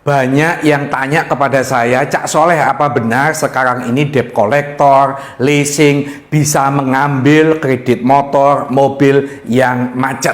Banyak yang tanya kepada saya, Cak Soleh, apa benar sekarang ini debt collector, leasing bisa mengambil kredit motor, mobil yang macet?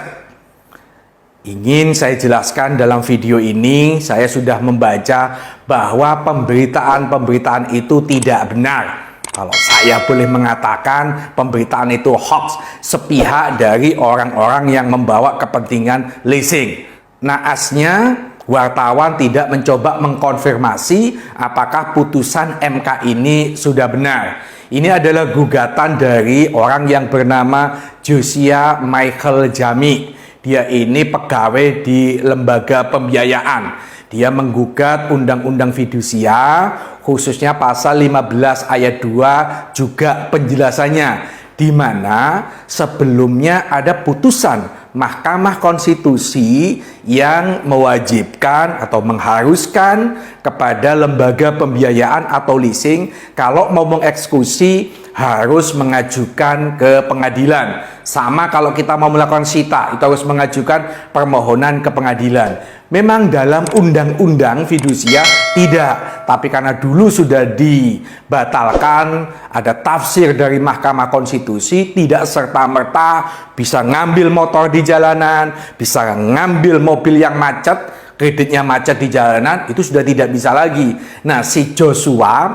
Ingin saya jelaskan dalam video ini, saya sudah membaca bahwa pemberitaan-pemberitaan itu tidak benar. Kalau saya boleh mengatakan, pemberitaan itu hoax, sepihak dari orang-orang yang membawa kepentingan leasing. Naasnya, wartawan tidak mencoba mengkonfirmasi apakah putusan MK ini sudah benar. Ini adalah gugatan dari orang yang bernama Josiah Michael Jami. Dia ini pegawai di lembaga pembiayaan. Dia menggugat undang-undang fidusia, khususnya pasal 15 ayat 2 juga penjelasannya, di mana sebelumnya ada putusan Mahkamah Konstitusi yang mewajibkan atau mengharuskan kepada lembaga pembiayaan atau leasing kalau mau mengeksekusi harus mengajukan ke pengadilan. Sama kalau kita mau melakukan sita, itu harus mengajukan permohonan ke pengadilan. Memang dalam undang-undang fidusia tidak, tapi karena dulu sudah dibatalkan, ada tafsir dari Mahkamah Konstitusi, tidak serta-merta bisa ngambil motor di jalanan, bisa ngambil mobil yang macet, kreditnya macet di jalanan, itu sudah tidak bisa lagi. Nah, si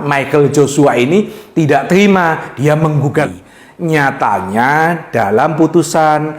Michael Joshua ini tidak terima, dia menggugat. Nyatanya dalam putusan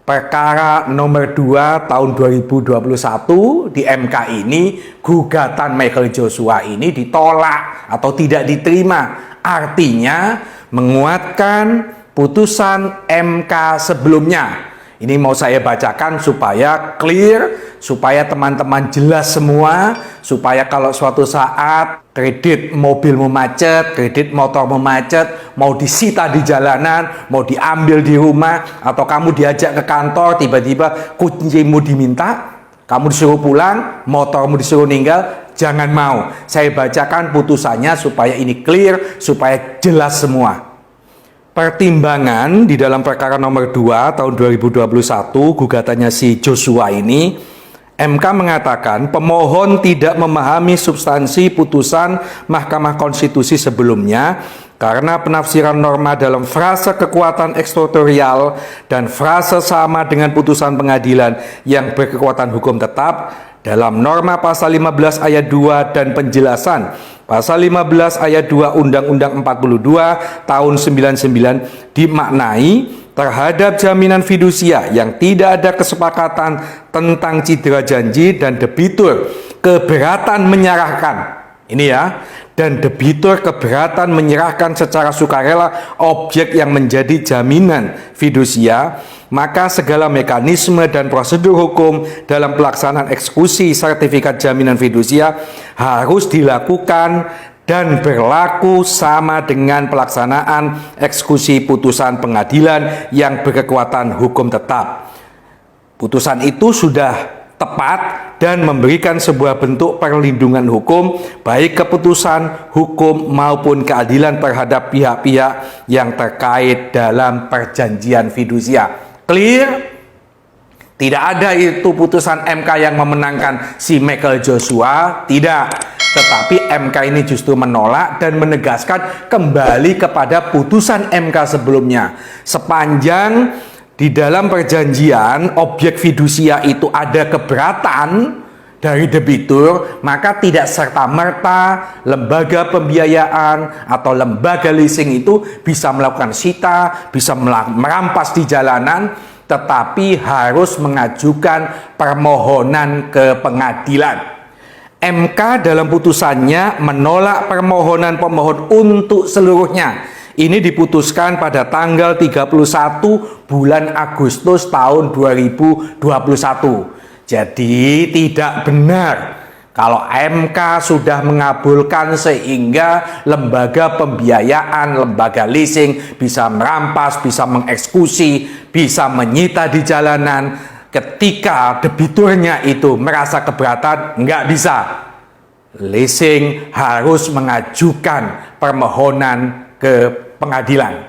perkara nomor 2 tahun 2021 di MK ini, gugatan Michael Joshua ini ditolak atau tidak diterima. Artinya menguatkan putusan MK sebelumnya. Ini mau saya bacakan supaya clear, supaya teman-teman jelas semua, supaya kalau suatu saat kredit mobilmu macet, kredit motormu macet, mau disita di jalanan, mau diambil di rumah, atau kamu diajak ke kantor, tiba-tiba kuncimu diminta, kamu disuruh pulang, motormu disuruh ninggal, jangan mau. Saya bacakan putusannya supaya ini clear, supaya jelas semua. Pertimbangan di dalam perkara nomor 2 tahun 2021, gugatannya si Joshua ini, MK mengatakan pemohon tidak memahami substansi putusan Mahkamah Konstitusi sebelumnya karena penafsiran norma dalam frase kekuatan ekstratorial dan frase sama dengan putusan pengadilan yang berkekuatan hukum tetap dalam norma pasal 15 ayat 2 dan penjelasan pasal 15 ayat 2 Undang-Undang 42 tahun 99 dimaknai terhadap jaminan fidusia yang tidak ada kesepakatan tentang cedera janji dan debitur keberatan menyerahkan. Ini ya. Dan debitur keberatan menyerahkan secara sukarela objek yang menjadi jaminan fidusia, maka segala mekanisme dan prosedur hukum dalam pelaksanaan eksekusi sertifikat jaminan fidusia harus dilakukan dan berlaku sama dengan pelaksanaan eksekusi putusan pengadilan yang berkekuatan hukum tetap. Putusan itu sudah tepat dan memberikan sebuah bentuk perlindungan hukum, baik keputusan hukum maupun keadilan terhadap pihak-pihak yang terkait dalam perjanjian fidusia. Clear? Tidak ada itu putusan MK yang memenangkan si Michael Joshua, tidak. Tetapi MK ini justru menolak dan menegaskan kembali kepada putusan MK sebelumnya. Sepanjang di dalam perjanjian objek fidusia itu ada keberatan dari debitur, maka tidak serta-merta lembaga pembiayaan atau lembaga leasing itu bisa melakukan sita, bisa merampas di jalanan, tetapi harus mengajukan permohonan ke pengadilan. MK dalam putusannya menolak permohonan pemohon untuk seluruhnya. Ini diputuskan pada tanggal 31 bulan Agustus tahun 2021. Jadi tidak benar kalau MK sudah mengabulkan sehingga lembaga pembiayaan, lembaga leasing bisa merampas, bisa mengeksekusi, bisa menyita di jalanan ketika debiturnya itu merasa keberatan, nggak bisa. Leasing harus mengajukan permohonan ke pengadilan.